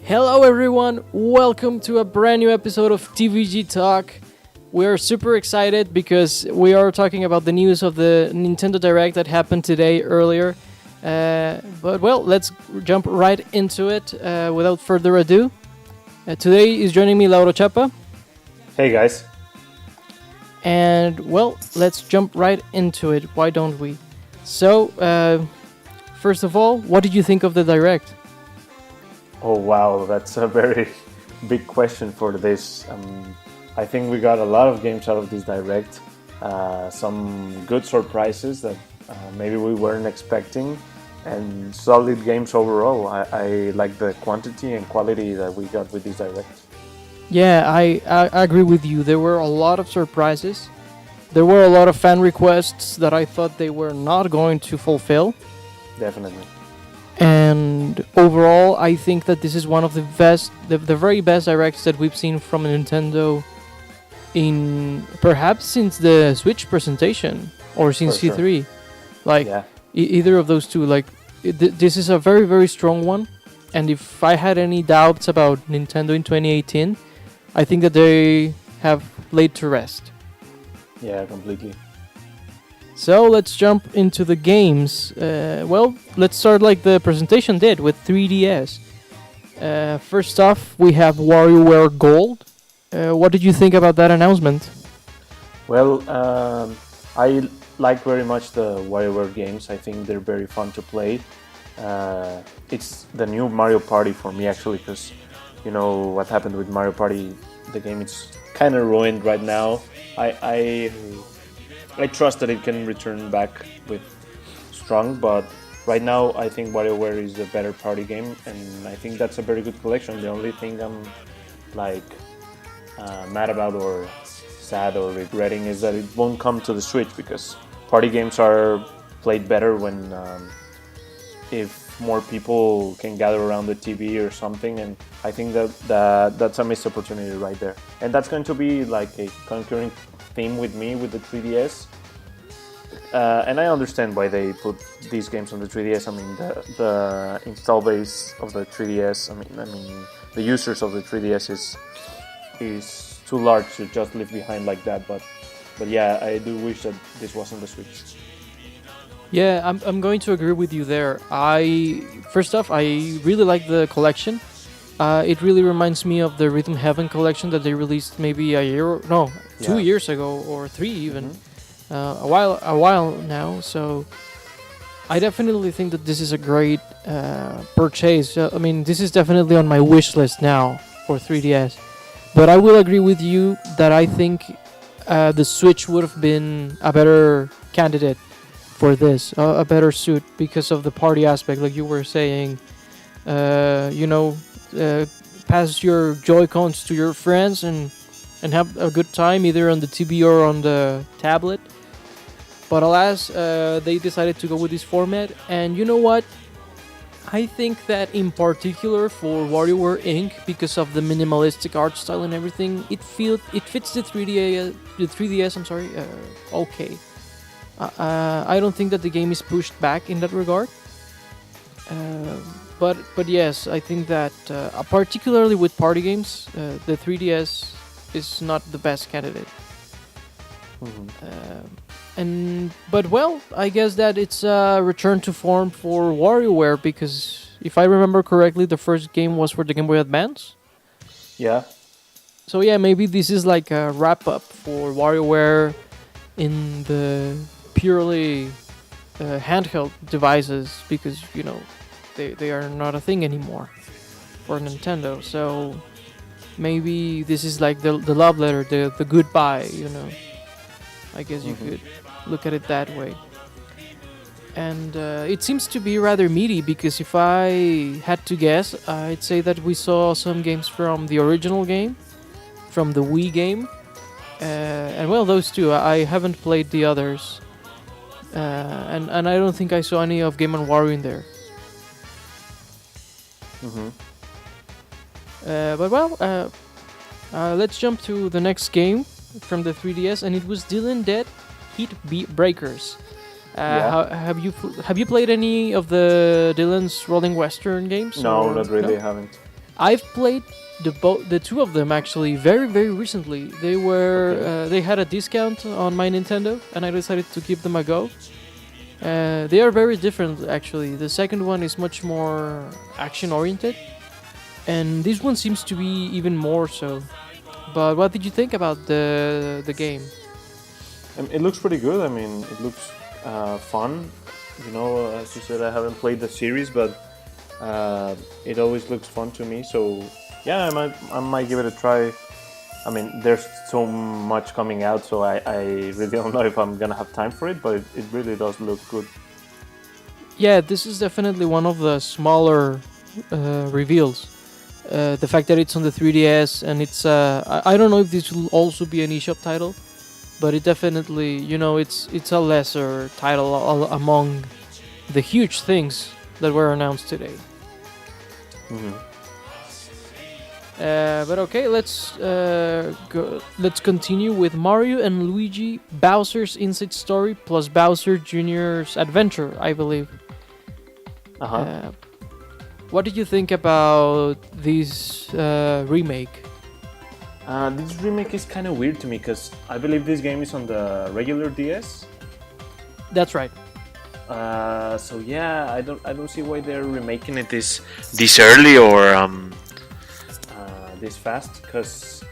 Hello everyone, welcome to a brand new episode of TVG Talk. We are super excited because we are talking about the news of the Nintendo Direct that happened today earlier. But let's jump right into it without further ado. Today is joining me Lauro Chapa. Hey guys. And let's jump right into it. Why don't we? So, first of all, what did you think of the Direct? Oh wow, that's a very big question for this. I think we got a lot of games out of this Direct. Some good surprises that maybe we weren't expecting, and solid games overall. I like the quantity and quality that we got with this Direct. Yeah, I agree with you. There were a lot of surprises. There were a lot of fan requests that I thought they were not going to fulfill. Definitely. And overall, I think that this is one of the very best directs that we've seen from Nintendo in perhaps since the Switch presentation or since For E3. Sure. Either of those two. This is a very, very strong one. And if I had any doubts about Nintendo in 2018, I think that they have laid to rest. Yeah, completely. So let's jump into the games. Let's start like the presentation did with 3DS. First off, we have WarioWare Gold. What did you think about that announcement? Well, I like very much the WarioWare games. I think they're very fun to play. It's the new Mario Party for me actually, because you know what happened with Mario Party. The game is kind of ruined right now. I trust that it can return back with strong, but right now I think WarioWare is a better party game, and I think that's a very good collection. The only thing I'm mad about or sad or regretting is that it won't come to the Switch, because party games are played better when if more people can gather around the TV or something, and I think that's a missed opportunity right there. And that's going to be like a concurring theme with me with the 3DS. And I understand why they put these games on the 3DS. I mean, the install base of the 3DS, I mean the users of the 3DS is too large to just leave behind like that. But yeah, I do wish that this wasn't the Switch. Yeah, I'm going to agree with you there. First off, I really like the collection. It really reminds me of the Rhythm Heaven collection that they released maybe 2 years ago or 3 even. Mm-hmm. A while now. So I definitely think that this is a great purchase. This is definitely on my wish list now for 3DS. But I will agree with you that I think the Switch would have been a better candidate for this, a better suit because of the party aspect, like you were saying. Pass your Joy-Cons to your friends and have a good time either on the TV or on the tablet. But alas, they decided to go with this format, and you know what? I think that in particular for WarioWare Inc., because of the minimalistic art style and everything, it fits the 3DS. Okay. I don't think that the game is pushed back in that regard. But yes, I think that particularly with party games, the 3DS is not the best candidate. Mm-hmm. I guess that it's a return to form for WarioWare, because if I remember correctly, the first game was for the Game Boy Advance. Yeah. So yeah, maybe this is like a wrap up for WarioWare in the purely handheld devices, because they are not a thing anymore for Nintendo. So maybe this is like the love letter, the goodbye. I guess you could look at it that way. And it seems to be rather meaty, because if I had to guess, I'd say that we saw some games from the original game, from the Wii game, and those two. I haven't played the others, and I don't think I saw any of Game & Wario in there. Mm-hmm. Let's jump to the next game from the 3DS, and it was Dylan Dead Heat Breakers. Have you played any of the Dylan's Rolling Western games? No, not really. I haven't. I've played the two of them actually very recently. They had a discount on my Nintendo, and I decided to give them a go. They are very different actually. The second one is much more action oriented, and this one seems to be even more so. But what did you think about the game? It looks pretty good. I mean, it looks fun. You know, as you said, I haven't played the series, but it always looks fun to me. So yeah, I might give it a try. I mean, there's so much coming out, so I really don't know if I'm gonna have time for it, but it really does look good. Yeah, this is definitely one of the smaller reveals. The fact that it's on the 3DS and it's I don't know if this will also be an eShop title, but it definitely, it's a lesser title among the huge things that were announced today. Hmm. But okay, let's continue with Mario and Luigi Bowser's Inside Story plus Bowser Jr.'s Adventure, I believe. Uh-huh. What did you think about this remake? This remake is kind of weird to me because I believe this game is on the regular DS. That's right. So yeah, I don't see why they're remaking it this early or this fast, because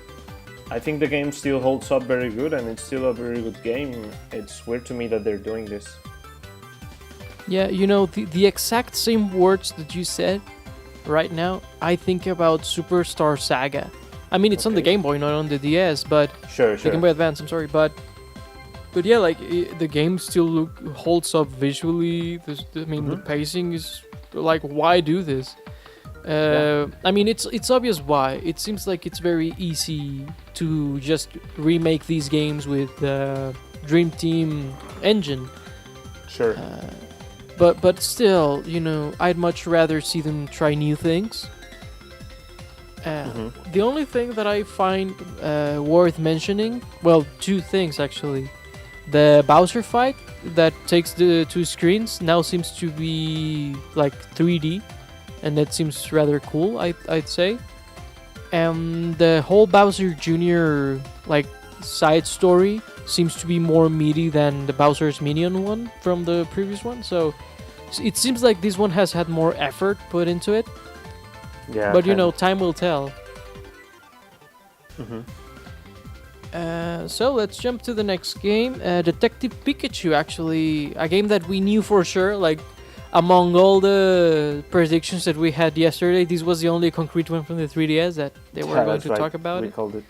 I think the game still holds up very good and it's still a very good game. It's weird to me that they're doing this. Yeah, the exact same words that you said right now, I think about Superstar Saga. I mean, it's on the Okay. Game Boy, not on the DS, but Sure. the Game Boy Advance, I'm sorry, but yeah, like the game still holds up visually. The pacing is like, why do this? I mean, it's obvious why. It seems like it's very easy to just remake these games with the Dream Team engine. Sure. But still, I'd much rather see them try new things. The only thing that I find worth mentioning, well, two things actually. The Bowser fight that takes the two screens now seems to be like 3D, and that seems rather cool, I'd say. And the whole Bowser Jr. like side story seems to be more meaty than the Bowser's Minion one from the previous one, so it seems like this one has had more effort put into it. Yeah. But time will tell. Mm-hmm. So let's jump to the next game. Detective Pikachu, actually, a game that we knew for sure. Like, among all the predictions that we had yesterday, this was the only concrete one from the 3DS that they were going to talk about. We called it.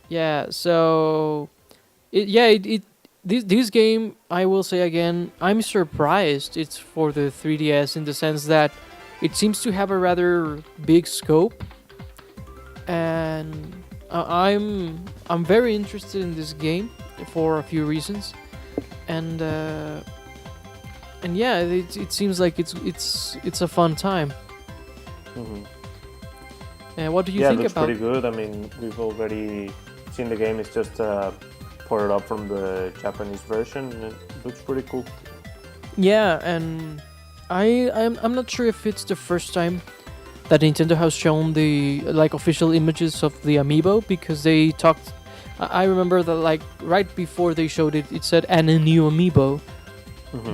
Yeah, so this game, I will say again, I'm surprised it's for the 3DS in the sense that it seems to have a rather big scope, and I'm very interested in this game for a few reasons, and yeah, it seems like it's a fun time. Mm-hmm. What do you think think it looks about? pretty good. I mean, we've already seen the game. It's just ported up from the Japanese version, and it looks pretty cool. Yeah, and I'm not sure if it's the first time that Nintendo has shown the official images of the amiibo, because they talked. I remember that right before they showed it, it said and a new amiibo,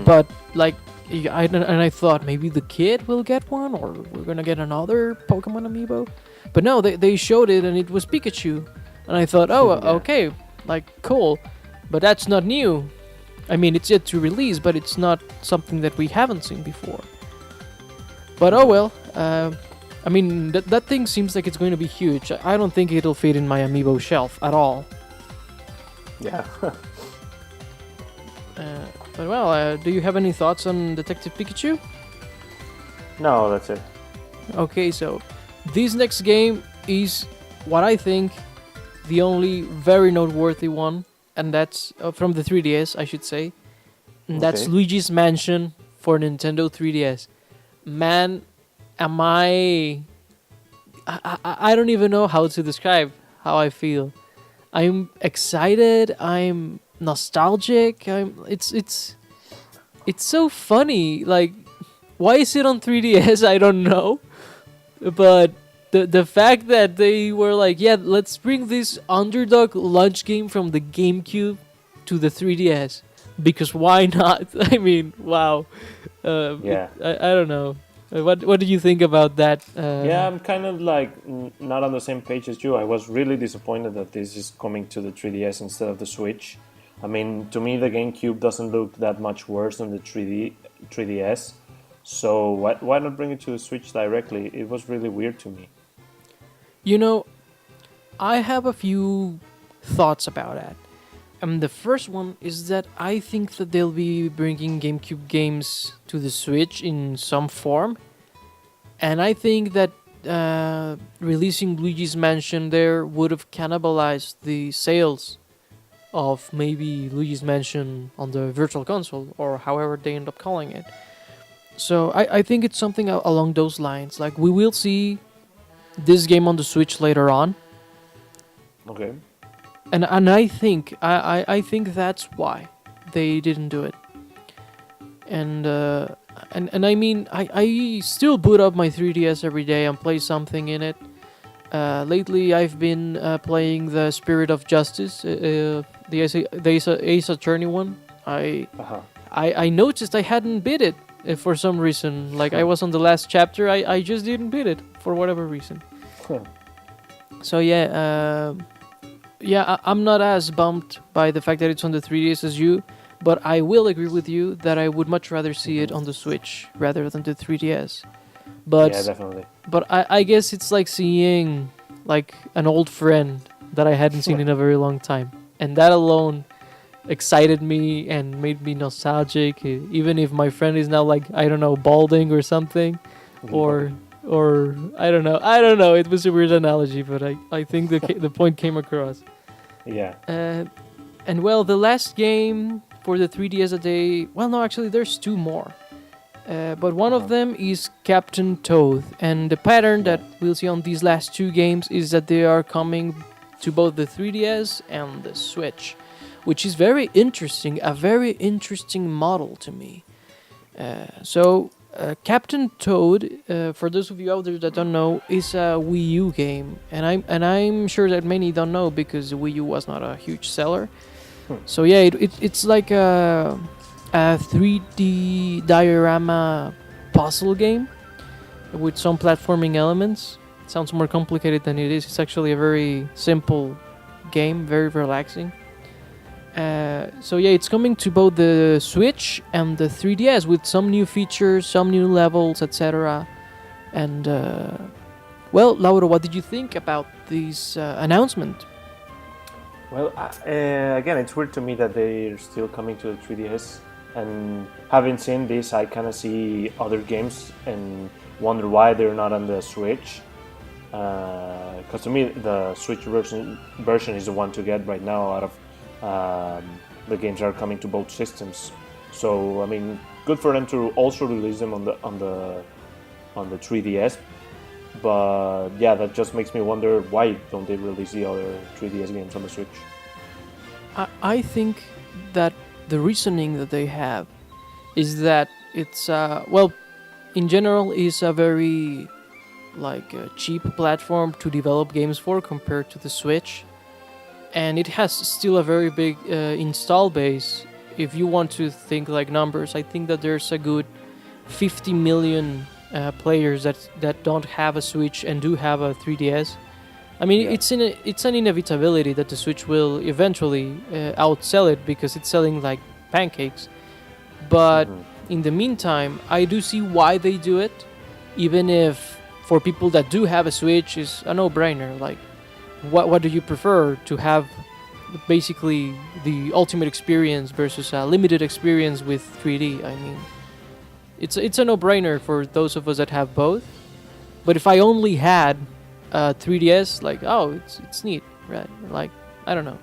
but I thought maybe the kid will get one or we're gonna get another Pokemon amiibo, but no, they showed it and it was Pikachu, and I thought, okay, cool, but that's not new. I mean, it's yet to release, but it's not something that we haven't seen before. But oh well. I mean, that thing seems like it's going to be huge. I don't think it'll fit in my amiibo shelf at all. Yeah. But well, do you have any thoughts on Detective Pikachu? No, that's it. Okay, so this next game is what I think the only very noteworthy one, and that's from the 3DS, I should say. And that's Okay. Luigi's Mansion for Nintendo 3DS. Man, am I don't even know how to describe how I feel. I'm excited. I'm nostalgic. It's so funny. Like, why is it on 3DS? I don't know. But the fact that they were like, yeah, let's bring this underdog launch game from the GameCube to the 3DS, because why not? I mean, wow. Yeah. I don't know. What do you think about that? Yeah, I'm kind of like not on the same page as you. I was really disappointed that this is coming to the 3DS instead of the Switch. I mean, to me, the GameCube doesn't look that much worse than the 3DS. So why not bring it to the Switch directly? It was really weird to me. You know, I have a few thoughts about that. The first one is that I think that they'll be bringing GameCube games to the Switch in some form. And I think that releasing Luigi's Mansion there would have cannibalized the sales of maybe Luigi's Mansion on the Virtual Console, or however they end up calling it. So I think it's something along those lines. Like, we will see this game on the Switch later on. Okay. And I think I think that's why they didn't do it. And I mean, I still boot up my 3DS every day and play something in it. Lately, I've been playing the Spirit of Justice, the Ace Attorney one. I noticed I hadn't beat it for some reason. Like, I was on the last chapter, I just didn't beat it for whatever reason. So yeah. I'm not as bummed by the fact that it's on the 3DS as you, but I will agree with you that I would much rather see it on the Switch rather than the 3DS. But yeah, definitely. But I guess it's like seeing like an old friend that I hadn't seen in a very long time, and that alone excited me and made me nostalgic. Even if my friend is now, like, I don't know, balding or something, or I don't know. It was a weird analogy, but I think the point came across. Yeah. And well, the last game for the 3DS that actually there's two more. But one of them is Captain Toad, and the pattern that we'll see on these last two games is that they are coming to both the 3DS and the Switch, which is very interesting, a very interesting model to me. Captain Toad, for those of you out there that don't know, is a Wii U game, and I'm sure that many don't know because the Wii U was not a huge seller. So yeah, it's like a 3D diorama puzzle game with some platforming elements. It sounds more complicated than it is. It's actually a very simple game, very relaxing. So yeah, it's coming to both the Switch and the 3DS with some new features, some new levels, etc. And well, Lauro, what did you think about this announcement? Well, again, it's weird to me that they're still coming to the 3DS. And having seen this, I kind of see other games and wonder why they're not on the Switch. Because to me, the Switch version is the one to get right now out of the games are coming to both systems. So I mean, good for them to also release them on the 3DS. But yeah, that just makes me wonder, why don't they release the other 3DS games on the Switch? I think that the reasoning that they have is that it's in general is a very cheap platform to develop games for compared to the Switch. And it has still a very big install base. If you want to think like numbers, I think that there's a good 50 million players that don't have a Switch and do have a 3DS. I mean, yeah. It's an inevitability that the Switch will eventually outsell it because it's selling like pancakes. But in the meantime, I do see why they do it, even if for people that do have a Switch is a no-brainer. Like, what do you prefer, to have basically the ultimate experience versus a limited experience with 3D? I mean, it's a no-brainer for those of us that have both. But if I only had 3DS, like, oh, it's neat, right? Like, I don't know.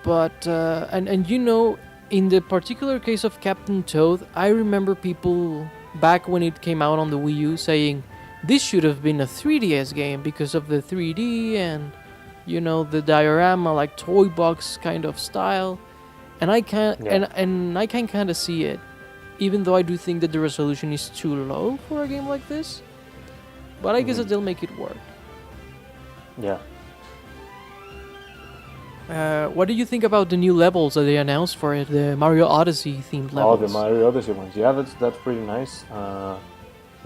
And you know, in the particular case of Captain Toad, I remember people back when it came out on the Wii U saying, this should have been a 3DS game because of the 3D and, you know, the diorama, like toy box kind of style. And I can and I can kind of see it, even though I do think that the resolution is too low for a game like this. but I guess that they'll make it work. Yeah. What do you think about the new levels that they announced for it, the Mario Odyssey themed levels? Oh, the Mario Odyssey ones. Yeah, that's pretty nice.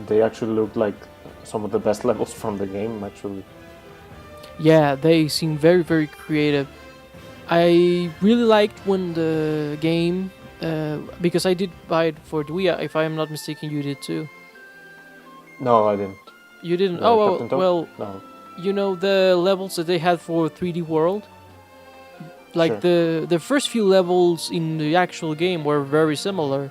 They actually look like some of the best levels from the game, actually. Yeah, they seem very, very creative. I really liked when the game, because I did buy it for the Wii. If I am not mistaken, you did too. No, I didn't. You didn't? The Oh, Captain Toad? well, No. you know the levels that they had for 3D World? Like the first few levels in the actual game were very similar,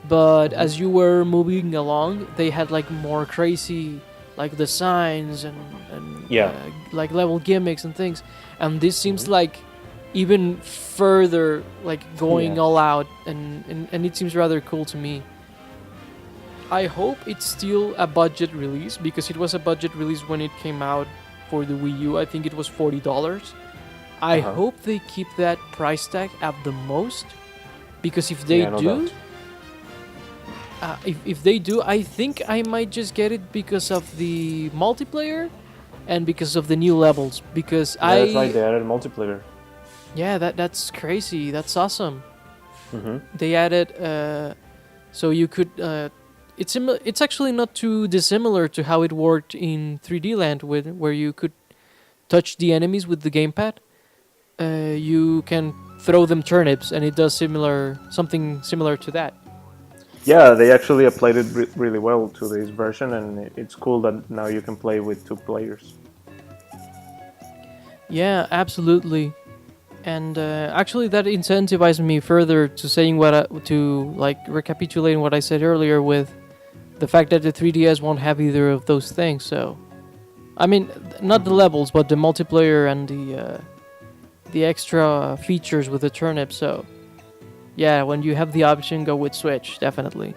but as you were moving along, they had like more crazy, like the signs and like level gimmicks and things. And this seems like even further, like going all out, and it seems rather cool to me. I hope it's still a budget release, because it was a budget release when it came out for the Wii U. I think it was $40. I hope they keep that price tag at the most, because if they do, if they do, I think I might just get it because of the multiplayer and because of the new levels. Because that's right, they added multiplayer. Yeah, that's crazy. That's awesome. They added, so you could. It's actually not too dissimilar to how it worked in 3D Land, where you could touch the enemies with the gamepad. You can throw them turnips, and it does something similar to that. Yeah, they actually applied it really well to this version, and it's cool that now you can play with 2 players. Yeah, absolutely. And actually, that incentivized me further to saying recapitulating what I said earlier with the fact that the 3DS won't have either of those things. So, I mean, not the levels, but the multiplayer and the extra features with the turnip. So, yeah, when you have the option, go with Switch, definitely.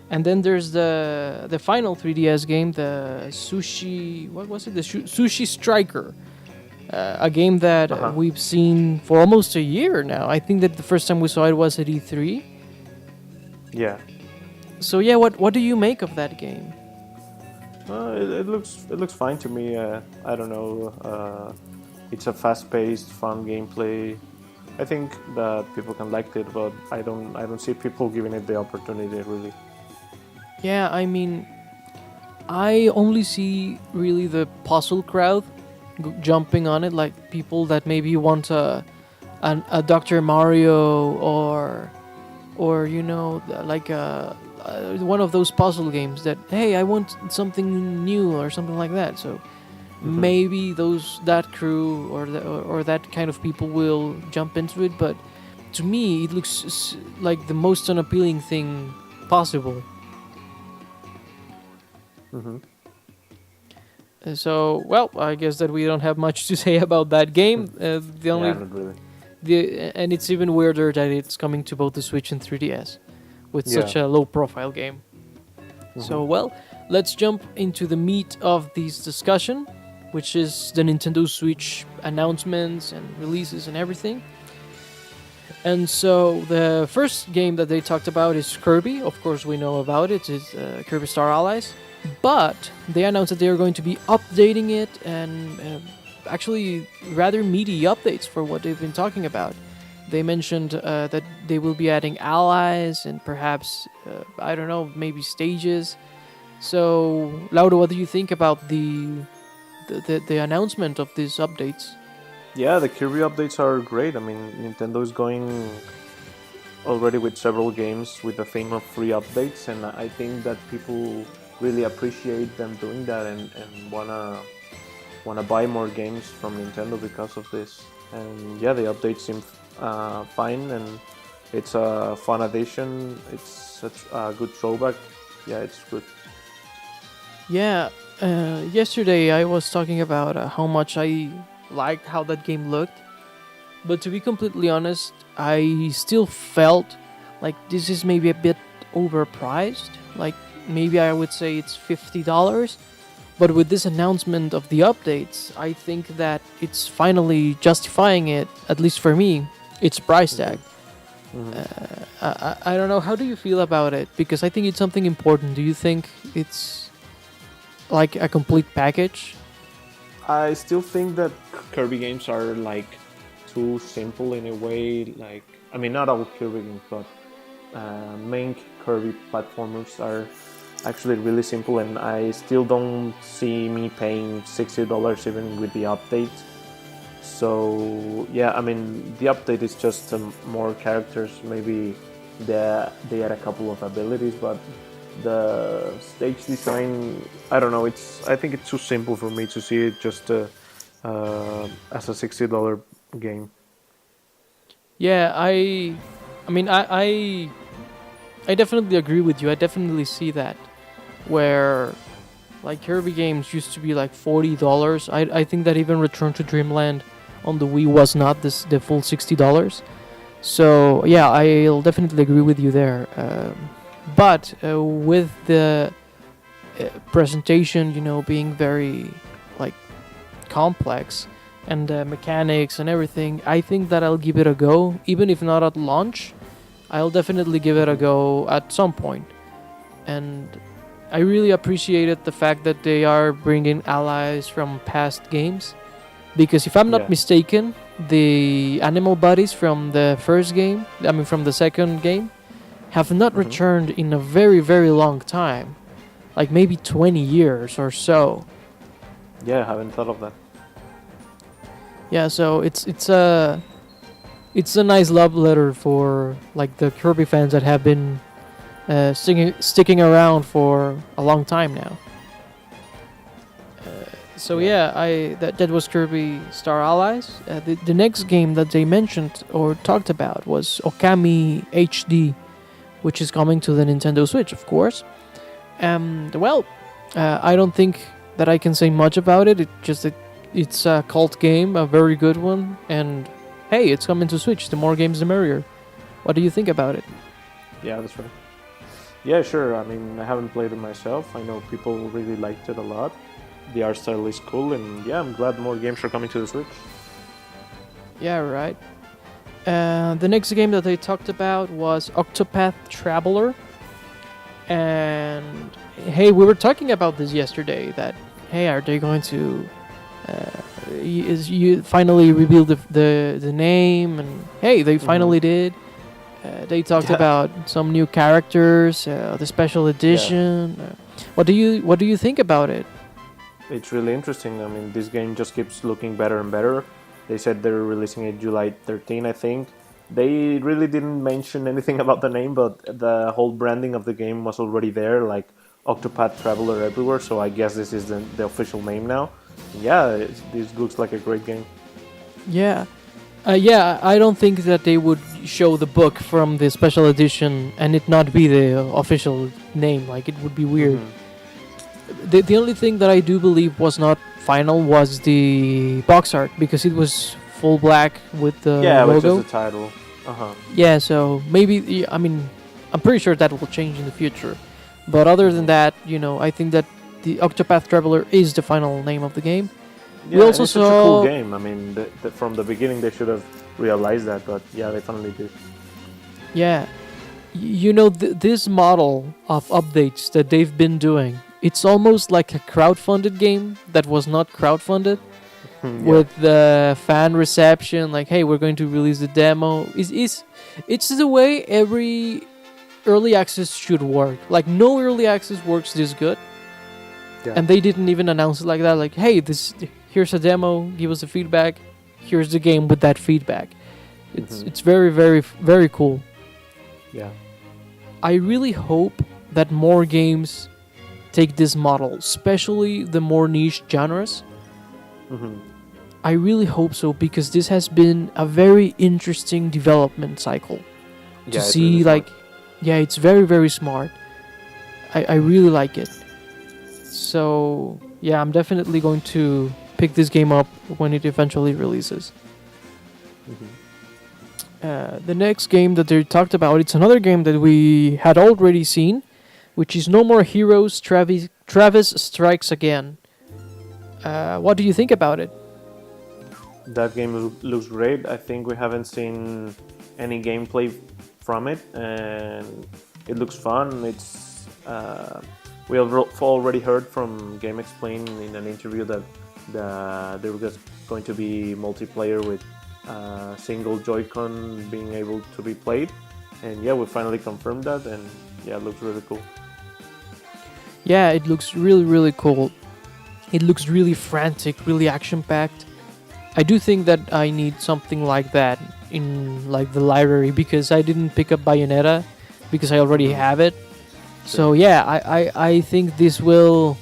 And then there's the final 3DS game, the Sushi. What was it? The Sushi Striker. A game that we've seen for almost a year now. I think that the first time we saw it was at E3. Yeah. So yeah, what do you make of that game? It looks fine to me. I don't know. It's a fast-paced, fun gameplay. I think that people can like it, but I don't see people giving it the opportunity really. Yeah, I mean, I only see really the puzzle crowd jumping on it, like people that maybe want a Dr. Mario or you know, like one of those puzzle games that, hey, I want something new or something like that. So maybe that crew or that kind of people will jump into it, but to me it looks like the most unappealing thing possible. So, well, I guess that we don't have much to say about that game. Not really. And it's even weirder that it's coming to both the Switch and 3DS with such a low-profile game. So, well, let's jump into the meat of this discussion, which is the Nintendo Switch announcements and releases and everything. And so, the first game that they talked about is Kirby. Of course, we know about it. It's Kirby Star Allies. But they announced that they are going to be updating it, and actually rather meaty updates for what they've been talking about. They mentioned that they will be adding allies and perhaps, I don't know, maybe stages. So, Lauro, what do you think about the announcement of these updates? Yeah, the Kirby updates are great. I mean, Nintendo is going already with several games with the theme of free updates, and I think that people really appreciate them doing that and wanna buy more games from Nintendo because of this. And yeah, the updates seem fine, and it's a fun addition. It's such a good throwback. Yeah, it's good. Yeah, yesterday I was talking about how much I liked how that game looked, but to be completely honest, I still felt like this is maybe a bit overpriced. Like, maybe I would say it's $50, but with this announcement of the updates, I think that it's finally justifying it, at least for me, its price tag. I don't know. How do you feel about it? Because I think it's something important. Do you think it's like a complete package? I still think that Kirby games are like too simple in a way. Like, I mean, not all Kirby games, but main Kirby platformers are actually really simple, and I still don't see me paying $60 even with the update. So yeah, I mean, the update is just more characters. Maybe they add a couple of abilities, but the stage design, I don't know. I think it's too simple for me to see it just as a $60 game. Yeah, I mean, I definitely agree with you. I definitely see that where like Kirby games used to be like $40. I think that even Return to Dreamland on the Wii was not the full $60. So yeah, I'll definitely agree with you there. But with the presentation, being very like complex and mechanics and everything, I think that I'll give it a go, even if not at launch. I'll definitely give it a go at some point. And I really appreciated the fact that they are bringing allies from past games, because if I'm not mistaken, the animal buddies from the first game, I mean from the second game, have not returned in a very, very long time. Like maybe 20 years or so. Yeah, I haven't thought of that. Yeah, so it's a nice love letter for like the Kirby fans that have been sticking around for a long time now. So yeah, that was Kirby Star Allies. The next game that they mentioned or talked about was Okami HD, which is coming to the Nintendo Switch, of course. Well, I don't think that I can say much about it. It's a cult game, a very good one, and hey, it's coming to Switch. The more games, the merrier. What do you think about it? Yeah, that's right. Yeah, sure. I mean, I haven't played it myself. I know people really liked it a lot. The art style is cool, and yeah, I'm glad more games are coming to the Switch. Yeah, right. The next game that they talked about was Octopath Traveler. And hey, we were talking about this yesterday. That hey, are they going to you finally revealed the name? And hey, they finally did. They talked about some new characters, the special edition. What do you think about it? It's really interesting. I mean, this game just keeps looking better and better. They said they're releasing it July 13, I think. They really didn't mention anything about the name, but the whole branding of the game was already there, like Octopath Traveler everywhere, so I guess this is the official name now. Yeah, this looks like a great game. Yeah. I don't think that they would show the book from the special edition and it not be the official name. Like, it would be weird. The only thing that I do believe was not final was the box art, because it was full black with the logo. Which is the title. Yeah, so maybe, I mean, I'm pretty sure that will change in the future. But other than that, I think that the Octopath Traveler is the final name of the game. Yeah, we also it's saw such a cool game. I mean, from the beginning they should have realized that, but yeah, they finally did. Yeah. This model of updates that they've been doing, it's almost like a crowdfunded game that was not crowdfunded. With the fan reception, like, hey, we're going to release the demo. It's the way every early access should work. Like, no early access works this good. Yeah. And they didn't even announce it like that. Like, hey, here's a demo, give us the feedback. Here's the game with that feedback. It's very, very, very cool. Yeah. I really hope that more games take this model, especially the more niche genres. I really hope so, because this has been a very interesting development cycle. To see, really it's very, very smart. I really like it. So, yeah, I'm definitely going to pick this game up when it eventually releases. The next game that they talked about, it's another game that we had already seen, which is No More Heroes, Travis Strikes Again. What do you think about it? That game looks great. I think we haven't seen any gameplay from it, and it looks fun. It's we have already heard from Game Explain in an interview that there was going to be multiplayer with single Joy-Con being able to be played, and yeah, we finally confirmed that, and yeah, it looks really cool. Yeah, it looks really, really cool. It looks really frantic, really action-packed. I do think that I need something like that in like the library because I didn't pick up Bayonetta because I already have it. So yeah, I think this will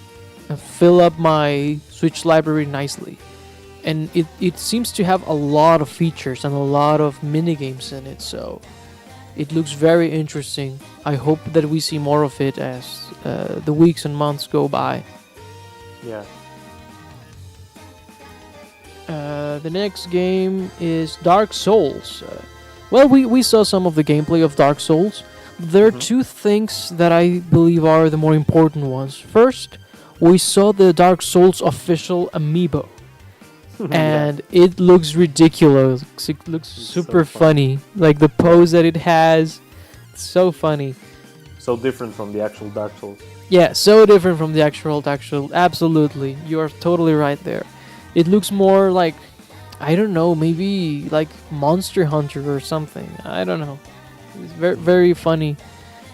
fill up my Switch library nicely. And it seems to have a lot of features and a lot of minigames in it, so it looks very interesting. I hope that we see more of it as the weeks and months go by. Yeah. The next game is Dark Souls. Well, we saw some of the gameplay of Dark Souls. There are two things that I believe are the more important ones. First, we saw the Dark Souls official amiibo. And it looks ridiculous. It looks super so funny. Like the pose that it has, it's so funny. So different from the actual Dark Souls. Yeah, so different from the actual Dark Souls. Absolutely, you are totally right there. It looks more like, I don't know, maybe like Monster Hunter or something. I don't know. It's very, very funny,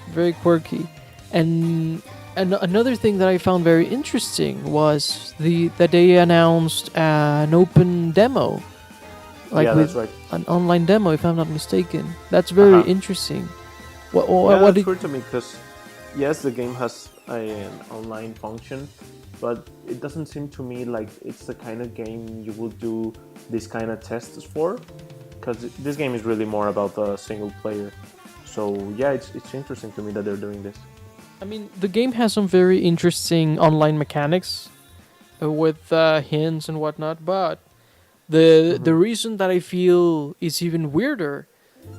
very quirky, and another thing that I found very interesting was that they announced an open demo, like Yeah, with that's right. an online demo, if I'm not mistaken. That's very interesting. What That's did weird to me because yes, the game has an online function, but it doesn't seem to me like it's the kind of game you would do this kind of tests for, because this game is really more about the single player. So yeah, it's interesting to me that they're doing this. I mean, the game has some very interesting online mechanics with hints and whatnot, but the reason that I feel is even weirder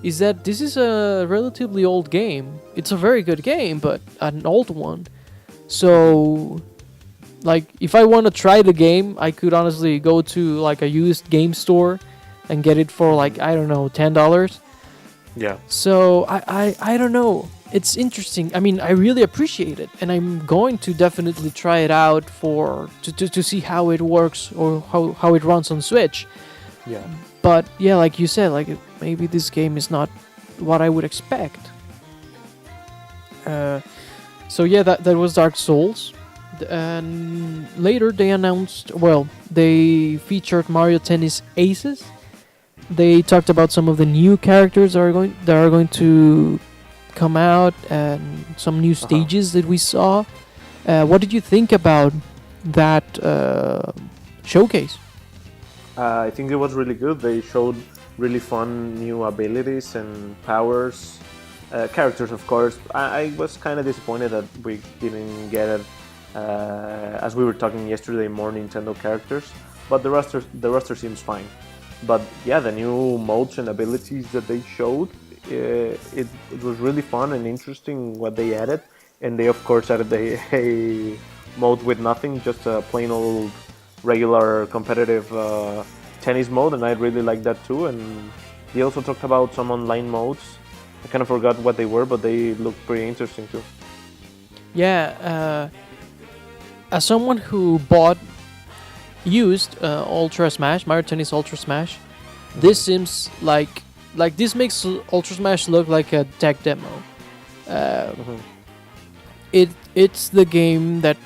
is that this is a relatively old game. It's a very good game, but an old one. So, like, if I want to try the game, I could honestly go to like a used game store and get it for like, I don't know, $10. Yeah. So I don't know. It's interesting. I mean, I really appreciate it, and I'm going to definitely try it out to see how it works or how it runs on Switch. Yeah. But yeah, like you said, like maybe this game is not what I would expect. So yeah, that was Dark Souls, and later they announced. Well, they featured Mario Tennis Aces. They talked about some of the new characters that are going to come out and some new stages that we saw. What did you think about that showcase? I think it was really good. They showed really fun new abilities and powers. Characters, of course. I was kind of disappointed that we didn't get it, as we were talking yesterday, more Nintendo characters. But the roster seems fine. But yeah, the new modes and abilities that they showed, it was really fun and interesting what they added. And they of course added a mode with nothing, just a plain old regular competitive tennis mode, and I really like that too. And they also talked about some online modes. I kind of forgot what they were, but they looked pretty interesting too. Yeah, as someone who bought used Ultra Smash, Mario Tennis Ultra Smash, this seems like this makes Ultra Smash look like a tech demo. It's the game that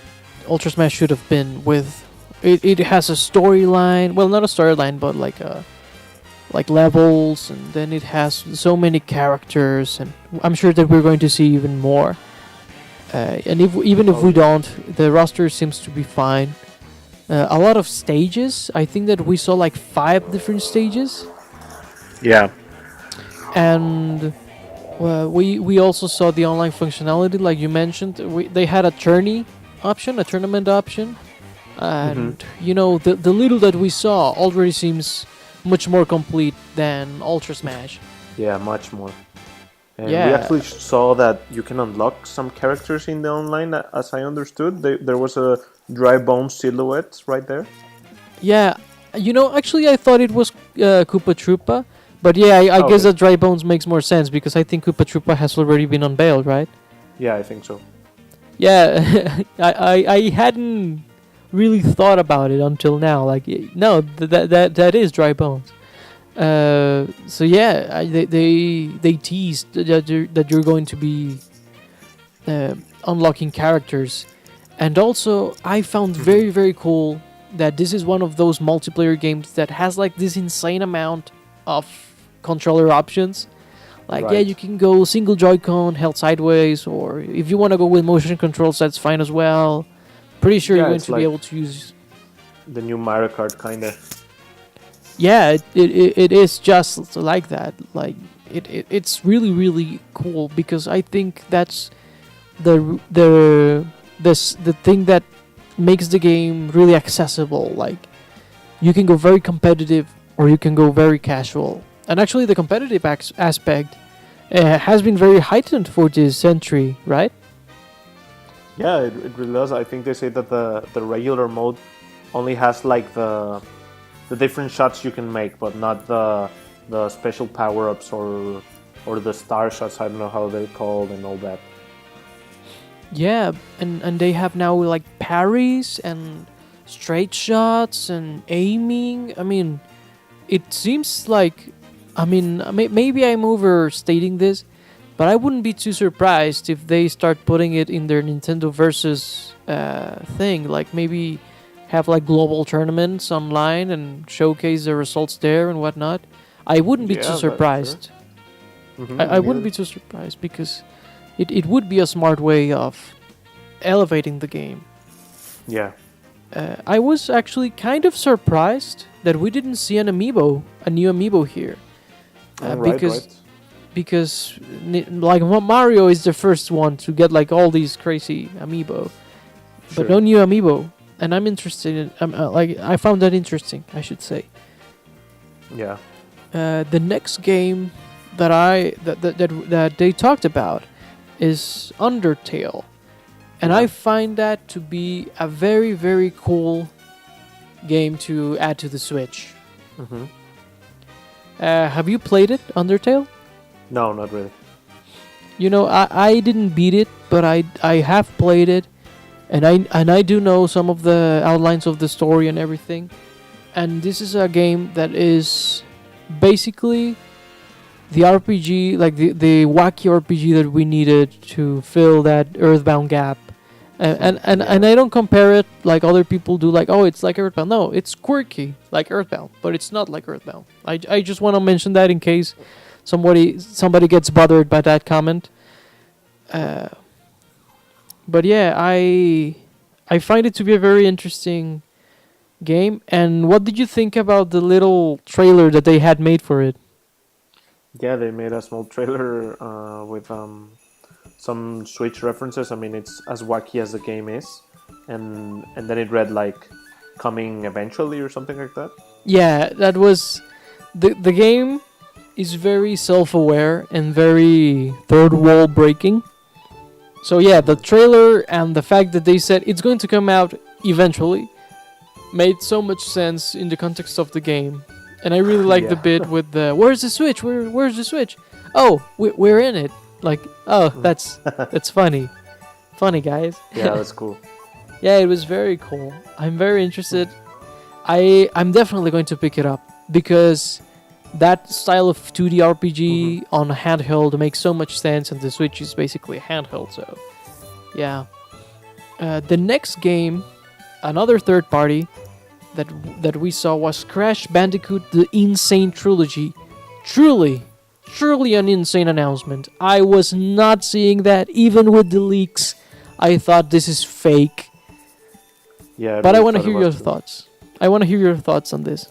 Ultra Smash should have been with. It has a storyline, well, not a storyline, but like levels, and then it has so many characters, and I'm sure that we're going to see even more. And if we don't, the roster seems to be fine. A lot of stages. I think that we saw like 5 different stages. Yeah. And we also saw the online functionality, like you mentioned. They had a tournament option, and you know the little that we saw already seems much more complete than Ultra Smash. Yeah, much more. And Yeah. we actually saw that you can unlock some characters in the online, as I understood. There was a dry bone silhouette right there. Yeah, you know, actually I thought it was Koopa Troopa, But yeah, I guess Okay. that Dry Bones makes more sense because I think Koopa Troopa has already been unveiled, right? Yeah, I think so. Yeah, I hadn't really thought about it until now. Like, no, that is Dry Bones. So yeah, they teased that you're going to be unlocking characters, and also I found very cool that this is one of those multiplayer games that has like this insane amount of controller options. Like, yeah, Right. you can go single Joy-Con held sideways, or if you want to go with motion controls, that's fine as well. Pretty sure you're Yeah, going it's to be like able to use. the new Mario Kart kind of. Yeah, it is just like that. Like, it's really cool because I think that's the thing that makes the game really accessible. Like, you can go very competitive or you can go very casual. And actually, the competitive aspect has been very heightened for this century, right? Yeah, it really does. I think they say that the regular mode only has like the different shots you can make, but not the special power ups or the star shots. I don't know how they're called and all that. Yeah, and they have now like parries and straight shots and aiming. I mean, it seems like, I mean, maybe I'm overstating this, but I wouldn't be too surprised if they start putting it in their Nintendo Versus thing. Like, maybe have like global tournaments online and showcase the results there and whatnot. I wouldn't be Yeah, too that, sure. surprised. I wouldn't be too surprised because it would be a smart way of elevating the game. Yeah. I was actually kind of surprised that we didn't see a new amiibo here. Because like Mario is the first one to get like all these crazy amiibo, but no new amiibo, and I'm interested in. Like, I found that interesting, I should say. Yeah. The next game that they talked about is Undertale, and I find that to be a very cool game to add to the Switch. Have you played it, Undertale? No, not really. You know, I didn't beat it, but I have played it, and I do know some of the outlines of the story and everything. And this is a game that is basically the RPG, like the wacky RPG that we needed to fill that Earthbound gap. And I don't compare it like other people do, like, oh, it's like Earthbound. No, it's quirky like Earthbound, but it's not like Earthbound. I just want to mention that in case somebody gets bothered by that comment. But yeah, I find it to be a very interesting game. And what did you think about the little trailer that they had made for it? Yeah, they made a small trailer with some Switch references. I mean, it's as wacky as the game is, and then it read like coming eventually or something like that. Yeah, that was the game is very self-aware and very third wall breaking. So yeah, the trailer and the fact that they said it's going to come out eventually made so much sense in the context of the game. And I really like the bit with the where's the Switch? Where's the Switch? Oh, we're in it. Like, oh, that's funny. Funny, guys. Yeah, that's cool. Yeah, it was very cool. I'm very interested. I'm definitely going to pick it up because that style of 2D RPG on a handheld makes so much sense, and the Switch is basically a handheld, so yeah. The next game, another third party that we saw was Crash Bandicoot: The Insane Trilogy. Truly an insane announcement. I was not seeing that even with the leaks. I thought this is fake. Yeah, but I want to hear your thoughts. I want to hear your thoughts on this.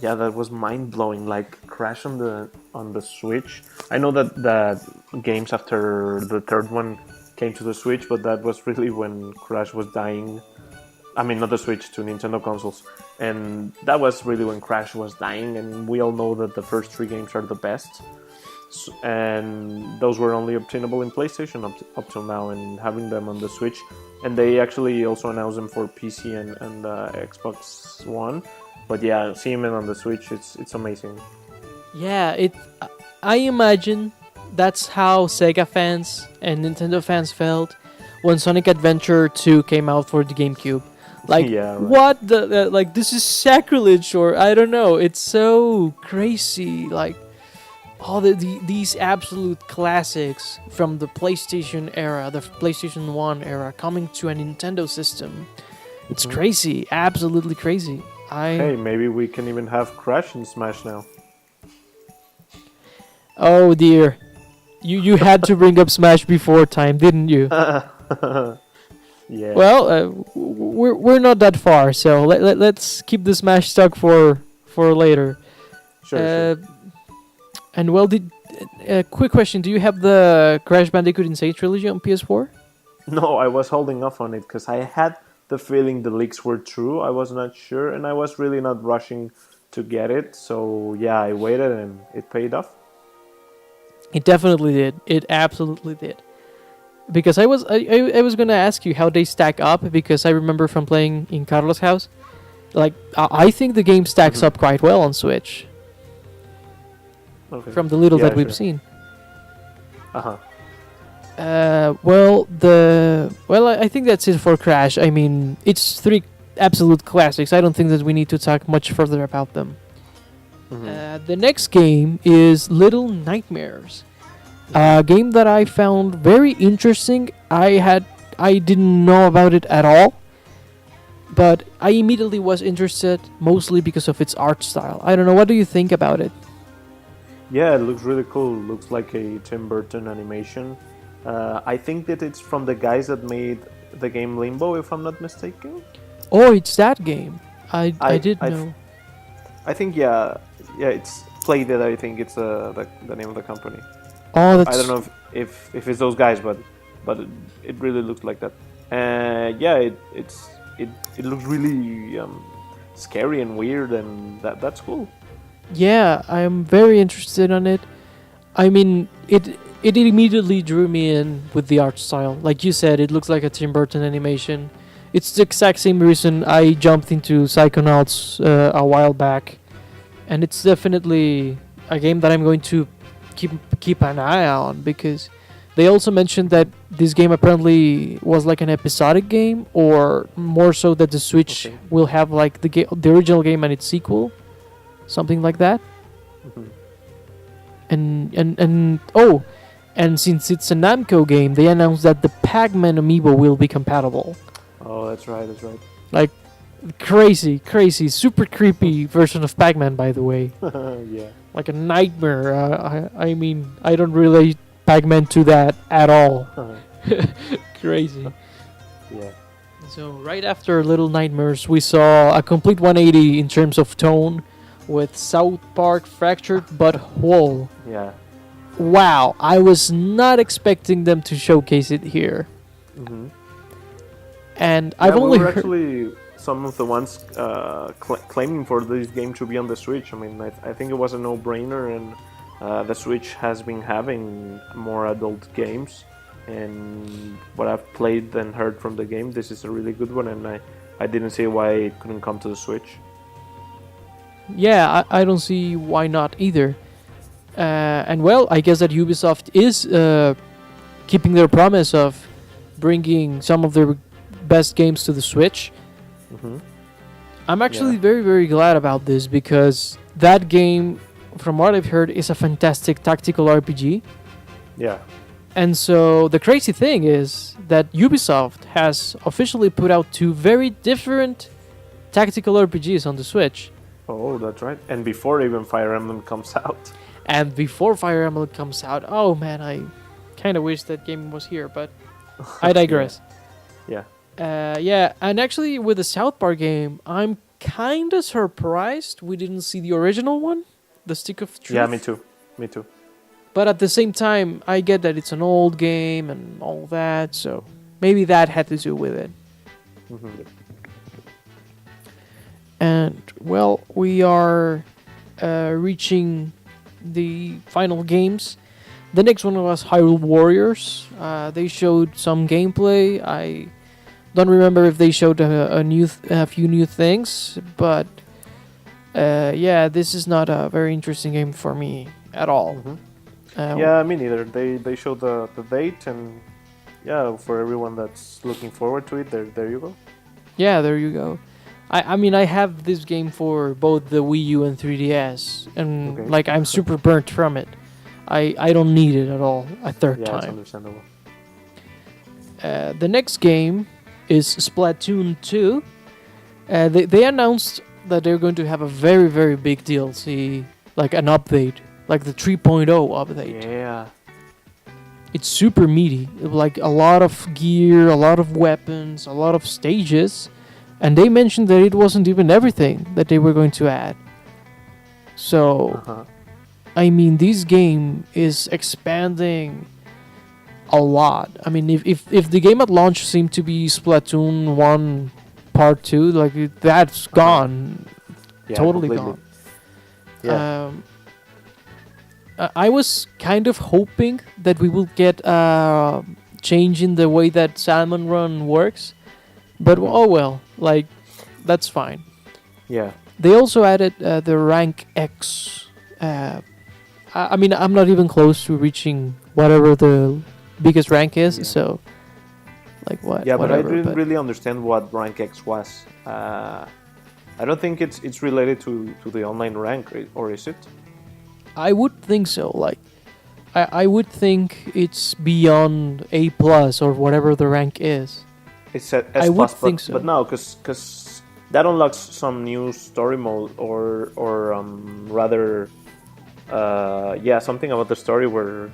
Yeah, that was mind blowing. Like Crash on the Switch. I know that games after the third one came to the Switch, but that was really when Crash was dying. I mean, not the Switch, to Nintendo consoles. And that was really when Crash was dying, and we all know that the first three games are the best. And those were only obtainable in PlayStation up till now, and having them on the Switch. And they actually also announced them for PC and Xbox One. But yeah, seeing them on the Switch, it's amazing. Yeah, I imagine that's how Sega fans and Nintendo fans felt when Sonic Adventure 2 came out for the GameCube. Like, Yeah, right. what the like? This is sacrilege, or I don't know. It's so crazy. Like all these absolute classics from the PlayStation era, the PlayStation 1 era, coming to a Nintendo system. It's Mhm. crazy, absolutely crazy. Hey, maybe we can even have Crash in Smash now. Oh dear, you had to bring up Smash before time, didn't you? Yeah. Well, we're not that far, so let's keep the Smash talk for later. Sure. And well, quick question: do you have the Crash Bandicoot Insane trilogy on PS4? No, I was holding off on it because I had the feeling the leaks were true. I was not sure, and I was really not rushing to get it. So yeah, I waited, and it paid off. It definitely did. It absolutely did. Because I was gonna ask you how they stack up because I remember from playing in Carlos' house, like I think the game stacks Mhm. up quite well on Switch Okay. from the little Yeah, that we've sure. seen. Uh-huh. I think that's it for Crash. I mean, it's three absolute classics. I don't think that we need to talk much further about them. Mhm. The next game is Little Nightmares, a game that I found very interesting. I didn't know about it at all, but I immediately was interested, mostly because of its art style. I don't know. What do you think about it? Yeah, it looks really cool. Looks like a Tim Burton animation. I think that it's from the guys that made the game Limbo, if I'm not mistaken. Oh, it's that game. I I did I, know. I think yeah, it's Playdead. I think it's the name of the company. Oh, I don't that's know if it's those guys, but it really looks like that. Yeah, it looks really scary and weird, and that's cool. yeah. I'm very interested on it. I mean, it immediately drew me in with the art style. Like you said, it looks like a Tim Burton animation. It's the exact same reason I jumped into Psychonauts a while back, and it's definitely a game that I'm going to keep an eye on because they also mentioned that this game apparently was like an episodic game, or more so that the Switch Okay. will have like the original game and its sequel, something like that. Mhm. And oh, and since it's a Namco game, they announced that the Pac-Man amiibo will be compatible. Oh, that's right. That's right. Like crazy, super creepy version of Pac-Man, by the way. Yeah. Like a nightmare. I mean, I don't relate Pac-Man to that at all. Crazy. Yeah. So right after Little Nightmares, we saw a complete 180 in terms of tone, with South Park Fractured But Whole. Yeah. Wow, I was not expecting them to showcase it here. Mm-hmm. And Yeah, I've only we were heard. actually some of the ones claiming for this game to be on the Switch. I mean, I think it was a no-brainer, and the Switch has been having more adult games. And what I've played and heard from the game, this is a really good one, and I didn't see why it couldn't come to the Switch. Yeah, I don't see why not either. And well, I guess that Ubisoft is keeping their promise of bringing some of their best games to the Switch. Mm-hmm. I'm actually Yeah. very glad about this because that game, from what I've heard, is a fantastic tactical RPG. Yeah. And so the crazy thing is that Ubisoft has officially put out two very different tactical RPGs on the Switch. Oh, that's right. And before even Fire Emblem comes out. And before Fire Emblem comes out, oh man, I kind of wish that game was here, but I digress. Yeah. Yeah, and actually with the South Park game, I'm kind of surprised we didn't see the original one, the Stick of Truth. Yeah, me too. Me too. But at the same time, I get that it's an old game and all that, so maybe that had to do with it. Mm-hmm. And well, we are reaching the final games. The next one was Hyrule Warriors. They showed some gameplay. I don't remember if they showed a few new things, but Yeah, this is not a very interesting game for me at all. Yeah, me neither. They showed the date, and yeah, for everyone that's looking forward to it, there you go. Yeah, there you go. I mean, I have this game for both the Wii U and 3DS, and Okay. like I'm super burnt from it. I don't need it at all a third Yeah, it's time. understandable. The next game is Splatoon 2. They announced that they're going to have a very, very big DLC, like an update, like the 3.0 update. Yeah. It's super meaty, like a lot of gear, a lot of weapons, a lot of stages, and they mentioned that it wasn't even everything that they were going to add. So, Uh-huh. I mean, this game is expanding a lot. I mean, if the game at launch seemed to be Splatoon 1 Part 2, like that's gone. Yeah, Totally completely. gone. Yeah. I was kind of hoping that we will get a change in the way that Salmon Run works, but oh well, like that's fine. Yeah. They also added the rank X. I mean, I'm not even close to reaching whatever the biggest rank is, Yeah. so like what? Yeah, but I whatever, didn't really understand what rank X was. I don't think it's related to the online rank, or is it? I would think so. Like, I would think it's beyond A plus or whatever the rank is. It's at S++, I would think so. But no, because that unlocks some new story mode, or rather, yeah, something about the story where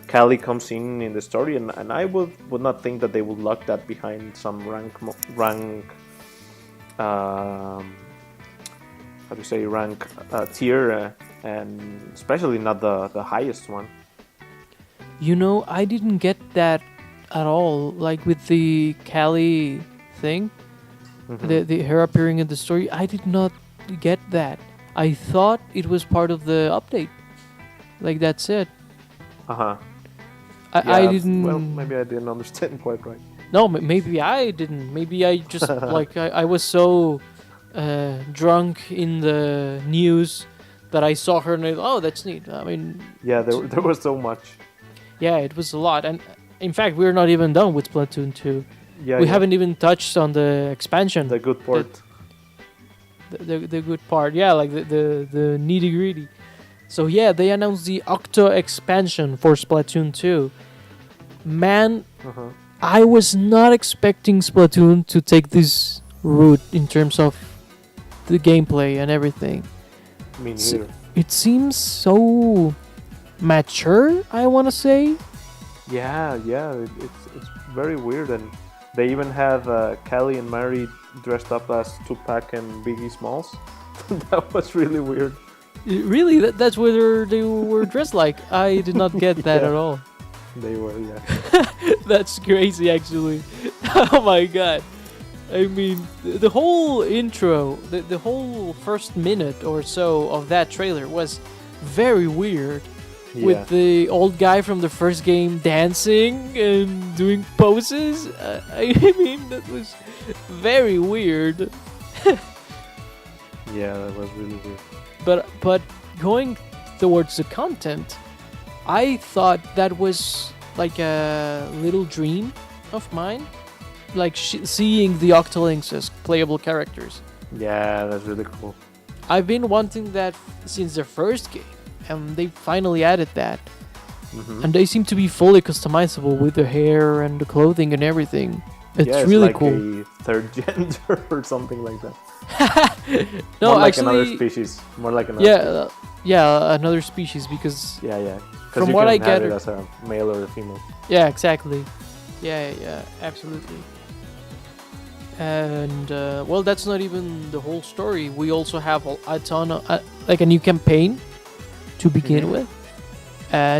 Callie comes in the story, and I would not think that they would lock that behind some rank how do you say, rank tier, and especially not the highest one. You know, I didn't get that at all. Like with the Callie thing, the her appearing in the story, I did not get that. I thought it was part of the update. Like that's it. Uh-huh. I didn't. Well, maybe I didn't understand quite right. No, maybe I didn't. Maybe I just like I was so drunk in the news that I saw her and I, oh, that's neat. I mean, Yeah, there was so much. yeah, it was a lot. And in fact, we're not even done with Splatoon 2. Yeah, We yeah. haven't even touched on the expansion. The good part. The good part. Yeah, like the nitty gritty. So yeah, they announced the Octo expansion for Splatoon 2. Man, Uh-huh. I was not expecting Splatoon to take this route in terms of the gameplay and everything. Me S- neither. It seems so mature, I want to say. Yeah, it's very weird, and they even have Callie and Mary dressed up as Tupac and Biggie Smalls. That was really weird. Really, that's what they were dressed like. I did not get that Yeah. at all. They were, yeah. That's crazy, actually. Oh my god. I mean, the whole intro, the whole first minute or so of that trailer was very weird. Yeah. With the old guy from the first game dancing and doing poses. I mean, that was very weird. Yeah, that was really weird. But going towards the content, I thought that was like a little dream of mine, like seeing the Octolinks as playable characters. Yeah, that's really cool. I've been wanting that since the first game, and they finally added that. Mhm. And they seem to be fully customizable with the hair and the clothing and everything. It's Yeah, really like cool. a third gender or something like that. No, More like actually, another species. More like another yeah, species. yeah, another species because Yeah. from you what can I have gather- it as a male or a female. yeah, exactly, yeah, absolutely. And well, that's not even the whole story. We also have a ton of like a new campaign to begin Mhm. with,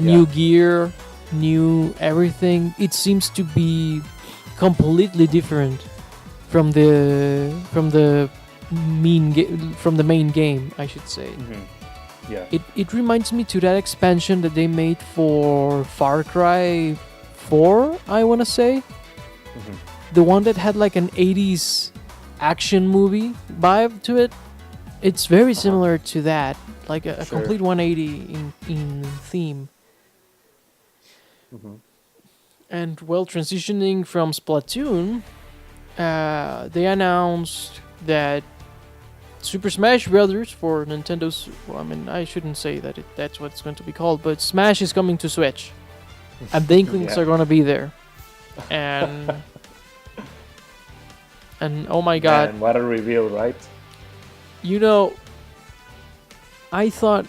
new gear, new everything. It seems to be completely different from the main game, I should say. Yeah. It reminds me to that expansion that they made for Far Cry 4, I want to say. The one that had like an 80s action movie vibe to it. It's very similar to that, like a Sure. complete 180 in theme. Mm-hmm. And well, transitioning from Splatoon, they announced that Super Smash Brothers for Nintendo's. Well, I mean, I shouldn't say that that's what it's going to be called, but Smash is coming to Switch, and the Inklings Yeah. are gonna be there, and and oh my god, Man, what a reveal, right? you know, I thought,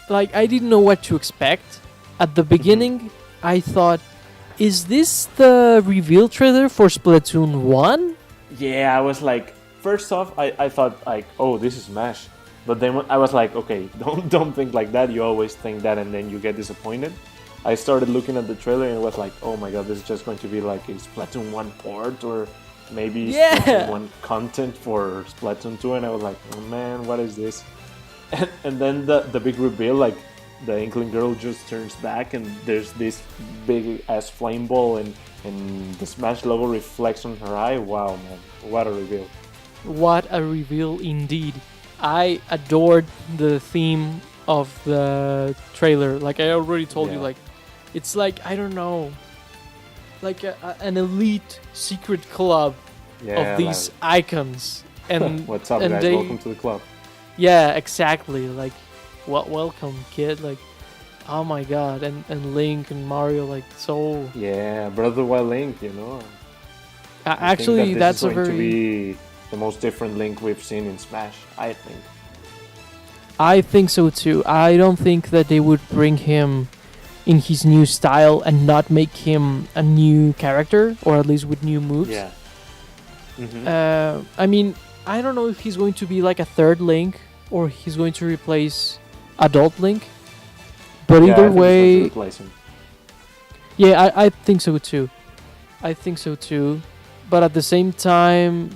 like, I didn't know what to expect at the beginning. I thought, is this the reveal trailer for Splatoon 1? Yeah, I was like, first off, I thought like, oh, this is Smash, but then I was like, okay, don't think like that. You always think that, and then you get disappointed. I started looking at the trailer and it was like, oh my god, this is just going to be like a Splatoon 1 port or maybe Yeah. Splatoon 1 content for Splatoon 2, and I was like, oh man, what is this? And then the big reveal, like the Inkling girl just turns back and there's this big ass flame ball and the Smash logo reflects on her eye. Wow, man, what a reveal! What a reveal indeed. I adored the theme of the trailer. Like I already told you, Yeah. like it's like, I don't know, like an elite secret club Yeah, of these icons. And what's up, and guys? they- Welcome to the club. Yeah, exactly. Like, welcome, kid. Like, oh my god. And Link and Mario, like, so. Yeah, Brother Wild Link, you know. I think Actually, that that's this a is going very. to be the most different Link we've seen in Smash. I think. I think so too. I don't think that they would bring him in his new style and not make him a new character, or at least with new moves. Yeah. Mm-hmm. I mean, I don't know if he's going to be like a third Link or he's going to replace Adult Link. But Yeah, I either think it's going to way, replace him. yeah, I think so too. I think so too. But at the same time,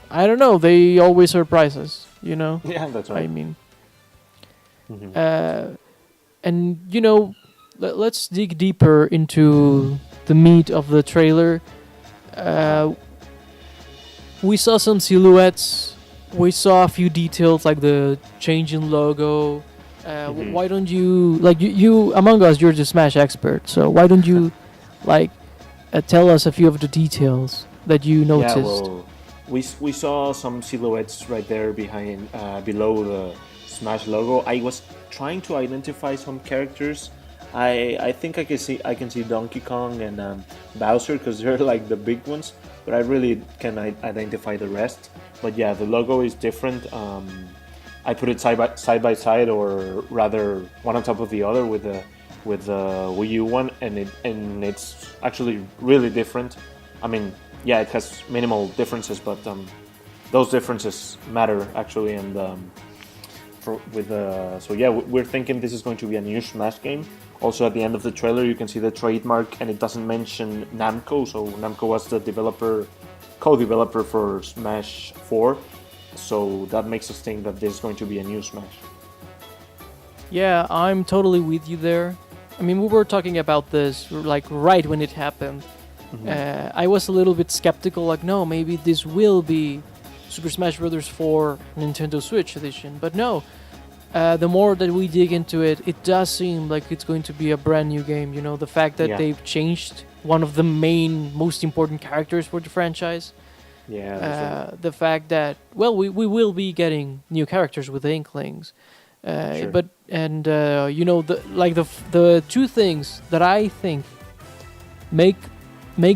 I don't know. They always surprise us, you know? Yeah, that's I right. mean, Mhm. and you know, let's dig deeper into the meat of the trailer. We saw some silhouettes. We saw a few details like the change in logo. Mhm. Why don't you, like, you among us, you're the Smash expert, so why don't you like tell us a few of the details that you noticed? Yeah, well, we saw some silhouettes right there behind, below the Smash logo. I was trying to identify some characters. I think I can see Donkey Kong and Bowser because they're like the big ones, but I really can identify the rest. But yeah, the logo is different. I put it side by side, or rather one on top of the other with the Wii U one, and it's actually really different. I mean, yeah, it has minimal differences, but those differences matter actually. And so yeah, we're thinking this is going to be a new Smash game. Also, at the end of the trailer, you can see the trademark, and it doesn't mention Namco. So Namco was the co-developer for Smash 4. So that makes us think that this is going to be a new Smash. Yeah, I'm totally with you there. I mean, we were talking about this like right when it happened. I was a little bit skeptical, like, no, maybe this will be Super Smash Bros. 4 Nintendo Switch edition. But no, the more that we dig into it, it does seem like it's going to be a brand new game. You know, the fact that Yeah. they've changed one of the main, most important characters for the franchise. Yeah. That's right. The fact that, well, we will be getting new characters with the Inklings. Sure. But and you know, the two things that I think make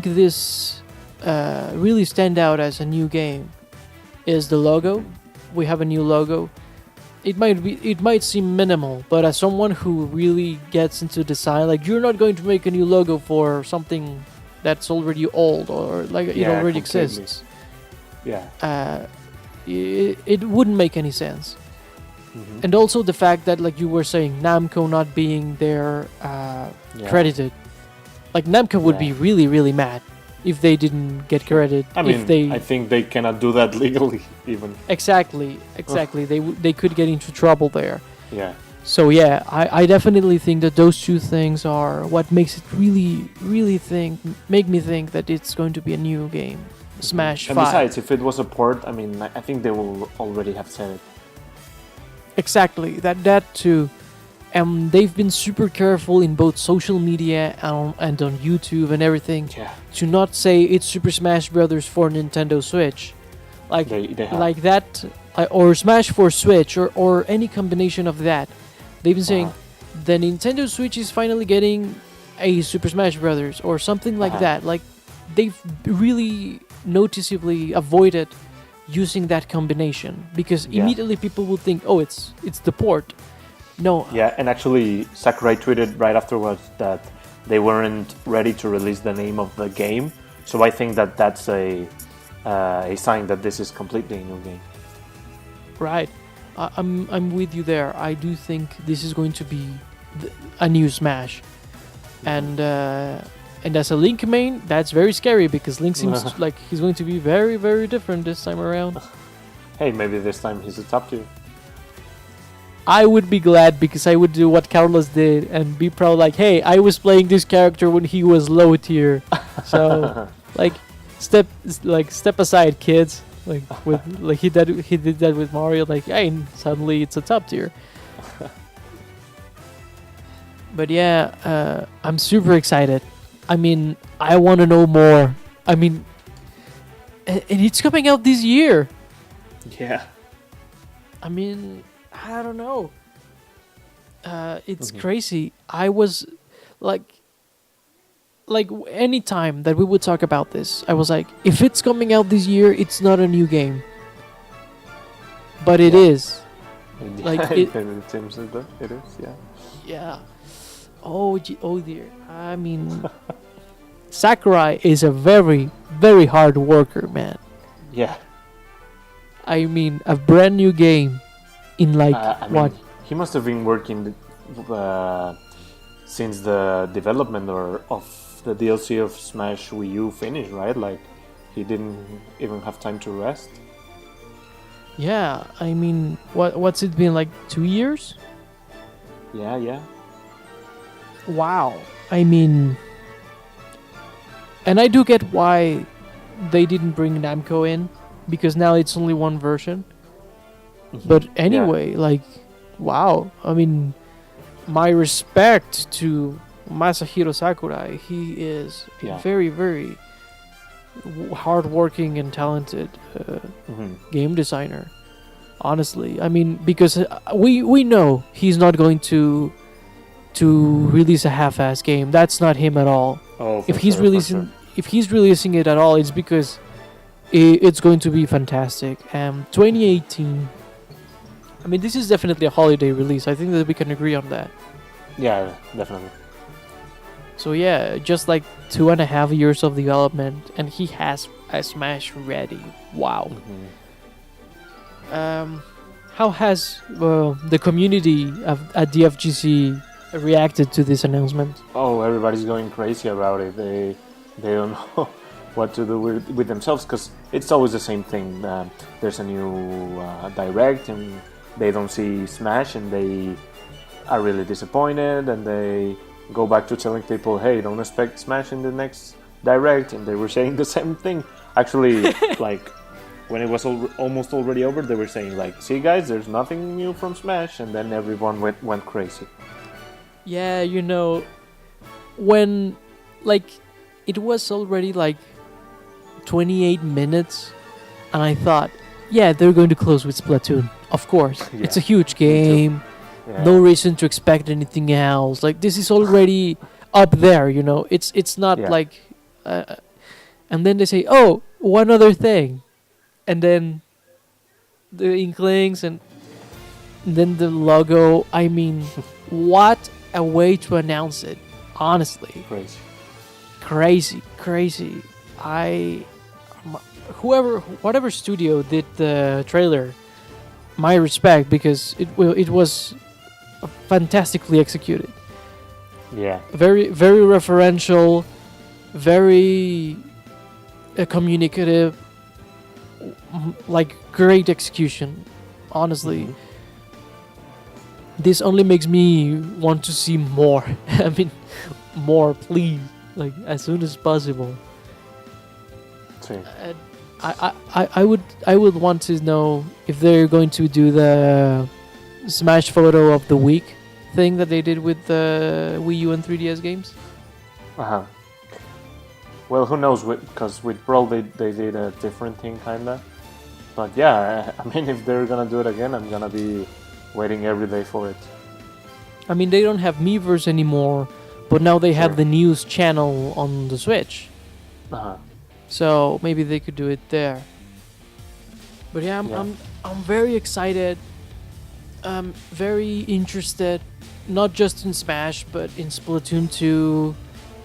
this really stand out as a new game is the logo. We have a new logo. It might seem minimal, but as someone who really gets into design, like, you're not going to make a new logo for something that's already old or like it Yeah, already completely. exists. Yeah. It wouldn't make any sense. Mhm. And also the fact that, like you were saying, Namco not being there Yeah. credited. Like, Namco would be Yeah. really, really mad if they didn't get credit. I mean, if they I think they cannot do that legally, even. exactly. They could get into trouble there. Yeah. So yeah, I definitely think that those two things are what makes it really, really make me think that it's going to be a new game. Smash And 5. besides, if it was a port, I mean, I think they will already have said it. exactly that too. They've been super careful in both social media and on YouTube and everything Yeah, to not say it's Super Smash Brothers for Nintendo Switch, like they have. like that, or Smash for Switch, or any combination of that. They've been saying the Nintendo Switch is finally getting a Super Smash Brothers or something like that. Like they've really noticeably avoided using that combination because immediately people will think, oh, it's the port. No. Yeah, and actually Sakurai tweeted right afterwards that they weren't ready to release the name of the game. So I think that that's a sign that this is completely a new game. Right. I'm with you there. I do think this is going to be a new Smash. And as a Link main, that's very scary because Link seems like he's going to be very, very different this time around. Hey, maybe this time he's a top tier. I would be glad because I would do what Carlos did and be proud like, hey, I was playing this character when he was low tier. So step aside, kids. He did that with Mario, like, hey, suddenly it's a top tier. But yeah, I'm super excited. I mean, I want to know more. I mean, and it's coming out this year. Yeah. I mean, I don't know. It's crazy. I was like any time that we would talk about this, I was like, if it's coming out this year, it's not a new game. But it is. Like it seems as though it is. Yeah. Yeah. Oh dear. I mean, Sakurai is a very, very hard worker, man. Yeah. I mean, a brand new game in what? He must have been working since the development of the DLC of Smash Wii U finished, right? Like, he didn't even have time to rest. Yeah, I mean, what's it been, like 2 years? Yeah. Wow. I mean, and I do get why they didn't bring Namco in, because now it's only one version. But anyway, wow. I mean, my respect to Masahiro Sakurai. He is a very, very hardworking and talented game designer. Honestly, I mean, because we know he's not going to release a half-ass game. That's not him at all. Oh, if he's releasing it at all, it's because it's going to be fantastic. 2018. I mean, this is definitely a holiday release. I think that we can agree on that. Yeah, definitely. So yeah, just like 2.5 years of development, and he has a Smash ready. Wow. How has the community at the FGC reacted to this announcement? Oh, everybody's going crazy about it. They don't know what to do with themselves, because it's always the same thing. There's a new direct, and they don't see Smash, and they are really disappointed, and they go back to telling people, hey, don't expect Smash in the next direct, and they were saying the same thing. Actually, like, when it was almost already over, they were saying, like, see guys, there's nothing new from Smash, and then everyone went crazy. Yeah, you know, when, like, it was already, like, 28 minutes, and I thought, yeah, they're going to close with Splatoon. Of course. Yeah. It's a huge game. Yeah. No reason to expect anything else. Like, this is already up there, you know. It's not like... and then they say, oh, one other thing. And then the inklings and then the logo. I mean, what a way to announce it. Honestly. Crazy. Whatever studio did the trailer, my respect, because it was fantastically executed. Yeah. Very, very referential, very communicative, like great execution. Honestly, this only makes me want to see more. I mean, more, please, like as soon as possible. I would want to know if they're going to do the Smash Photo of the Week thing that they did with the Wii U and 3DS games. Uh-huh. Well, who knows? Because with Brawl they did a different thing, kinda. But yeah, I mean, if they're gonna do it again, I'm gonna be waiting every day for it. I mean, they don't have Miiverse anymore, but now they have Sure. the news channel on the Switch. Uh-huh. So maybe they could do it there. But yeah, I'm very excited. I'm very interested, not just in Smash, but in Splatoon 2,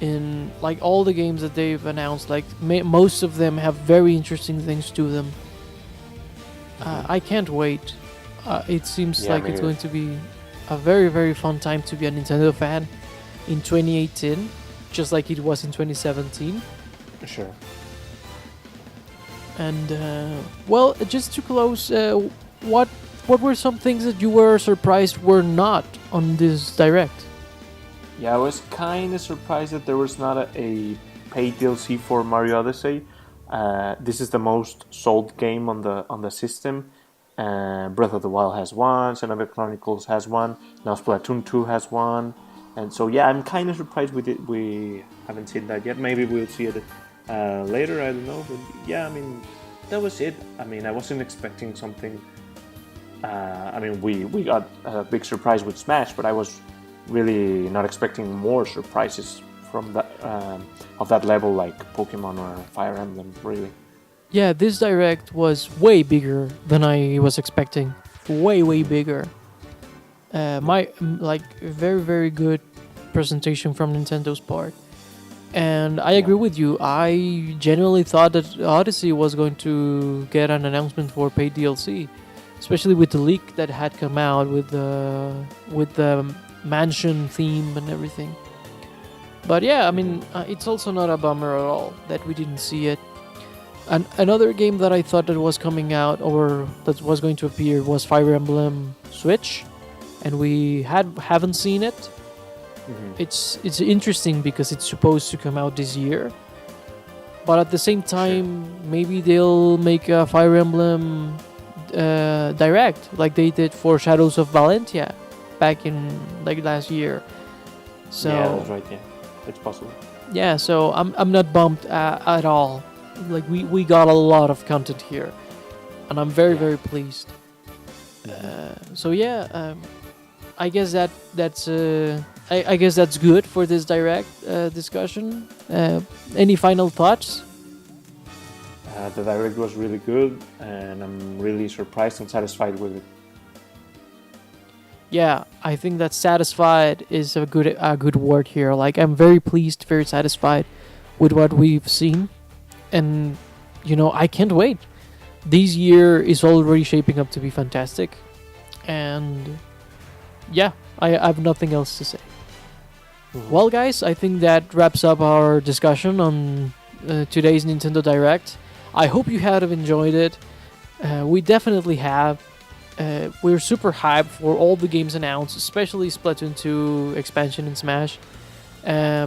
in like all the games that they've announced. Like most of them have very interesting things to them. I can't wait. It seems like it's going to be a very, very fun time to be a Nintendo fan in 2018, just like it was in 2017. Sure. And well, just to close, what were some things that you were surprised were not on this direct? Yeah, I was kind of surprised that there was not a paid DLC for Mario Odyssey. This is the most sold game on the system. Breath of the Wild has one, Xenoblade Chronicles has one, now Splatoon 2 has one, and so yeah, I'm kind of surprised we haven't seen that yet. Maybe we'll see it later, I don't know, but yeah, I mean, that was it. I mean, I wasn't expecting something. I mean, we got a big surprise with Smash, but I was really not expecting more surprises from that of that level, like Pokemon or Fire Emblem, really. Yeah, this direct was way bigger than I was expecting. Way bigger. Very, very good presentation from Nintendo's part. And I agree with you. I genuinely thought that Odyssey was going to get an announcement for paid DLC, especially with the leak that had come out with the mansion theme and everything. But yeah, I mean, it's also not a bummer at all that we didn't see it. And another game that I thought that was coming out or that was going to appear was Fire Emblem Switch, and we haven't seen it. Mm-hmm. It's interesting because it's supposed to come out this year, but at the same time, maybe they'll make a Fire Emblem direct like they did for Shadows of Valentia back in like last year. So yeah, that's right. Yeah, it's possible. Yeah, so I'm not bummed at all. Like we got a lot of content here, and I'm very pleased. So yeah, I guess that's I guess that's good for this direct discussion. Any final thoughts? The direct was really good, and I'm really surprised and satisfied with it. Yeah, I think that satisfied is a good word here. Like I'm very pleased, very satisfied with what we've seen, and I can't wait. This year is already shaping up to be fantastic, and yeah, I have nothing else to say. Mm-hmm. Well, guys, I think that wraps up our discussion on today's Nintendo Direct. I hope you have enjoyed it. We definitely have. We're super hyped for all the games announced, especially Splatoon 2 expansion in Smash.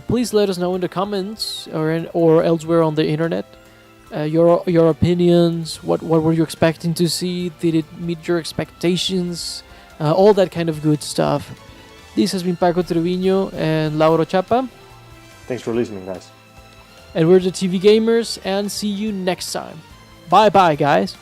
Please let us know in the comments or elsewhere on the internet your opinions. What were you expecting to see? Did it meet your expectations? All that kind of good stuff. This has been Paco Treviño and Lauro Chapa. Thanks for listening, guys. And we're the TV Gamers, and see you next time. Bye bye, guys.